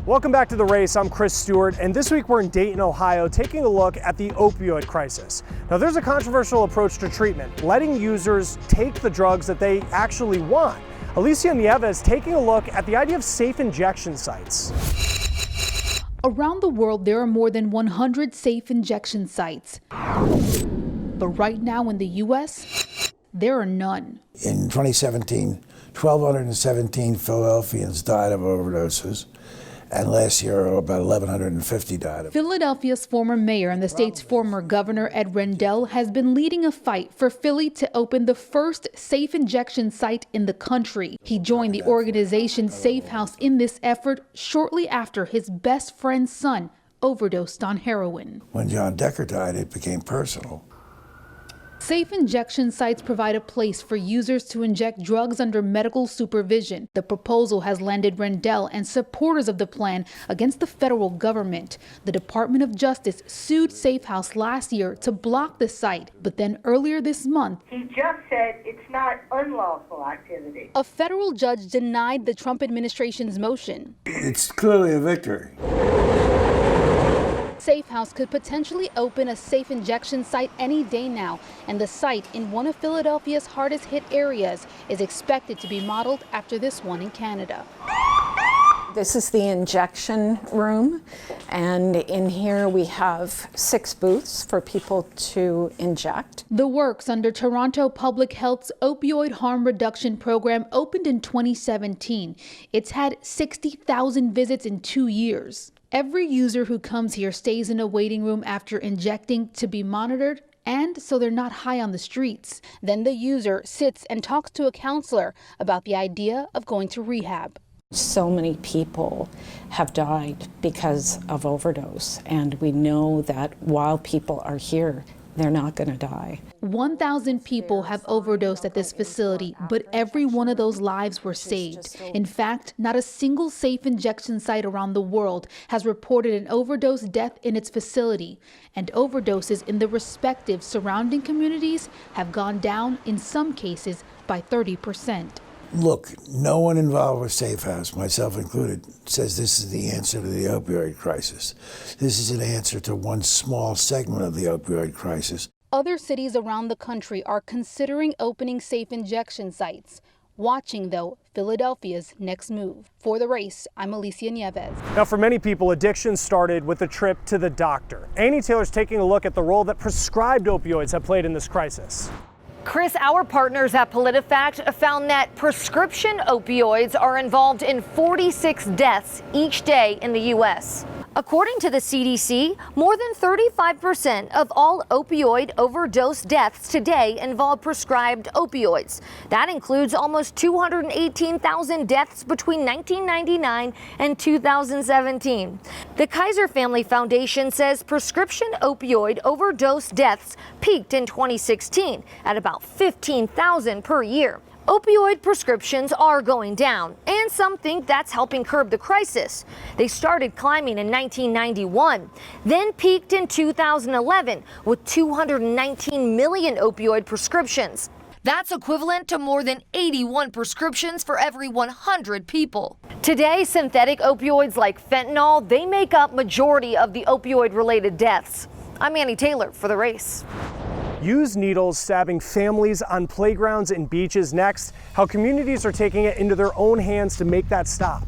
Welcome back to The Race. I'm Chris Stewart, and this week we're in Dayton, Ohio, taking a look at the opioid crisis. Now, there's a controversial approach to treatment, letting users take the drugs that they actually want. Alicia Nieves taking a look at the idea of safe injection sites. Around the world, there are more than 100 safe injection sites. But right now in the U.S., there are none. In 2017, 1,217 Philadelphians died of overdoses. And last year, about 1,150 died. Philadelphia's former mayor and the state's former governor, Ed Rendell, has been leading a fight for Philly to open the first safe injection site in the country. He joined the organization Safe House in this effort shortly after his best friend's son overdosed on heroin. When John Decker died, it became personal. Safe injection sites provide a place for users to inject drugs under medical supervision. The proposal has landed Rendell and supporters of the plan against the federal government. The Department of Justice sued Safe House last year to block the site, but then earlier this month, he just said it's not unlawful activity. A federal judge denied the Trump administration's motion. It's clearly a victory. Safe House could potentially open a safe injection site any day now, and the site in one of Philadelphia's hardest hit areas is expected to be modeled after this one in Canada. This is the injection room, and in here we have 6 booths for people to inject. The works under Toronto Public Health's opioid harm reduction program opened in 2017. It's had 60,000 visits in 2 years. Every user who comes here stays in a waiting room after injecting to be monitored and so they're not high on the streets. Then the user sits and talks to a counselor about the idea of going to rehab. So many people have died because of overdose, and we know that while people are here, they're not going to die. 1,000 people have overdosed at this facility, but every one of those lives were saved. In fact, not a single safe injection site around the world has reported an overdose death in its facility, and overdoses in the respective surrounding communities have gone down, in some cases, by 30%. Look, no one involved with Safe House, myself included, says this is the answer to the opioid crisis. This is an answer to one small segment of the opioid crisis. Other cities around the country are considering opening safe injection sites. Watching, though, Philadelphia's next move. For The Race, I'm Alicia Nieves. Now, for many people, addiction started with a trip to the doctor. Annie Taylor's taking a look at the role that prescribed opioids have played in this crisis. Chris, our partners at PolitiFact found that prescription opioids are involved in 46 deaths each day in the U.S. According to the CDC, more than 35% of all opioid overdose deaths today involve prescribed opioids. That includes almost 218,000 deaths between 1999 and 2017. The Kaiser Family Foundation says prescription opioid overdose deaths peaked in 2016 at about 15,000 per year. Opioid prescriptions are going down, and some think that's helping curb the crisis. They started climbing in 1991, then peaked in 2011 with 219 million opioid prescriptions. That's equivalent to more than 81 prescriptions for every 100 people. Today, synthetic opioids like fentanyl, they make up majority of the opioid-related deaths. I'm Annie Taylor for The Race. Used needles stabbing families on playgrounds and beaches. Next, how communities are taking it into their own hands to make that stop.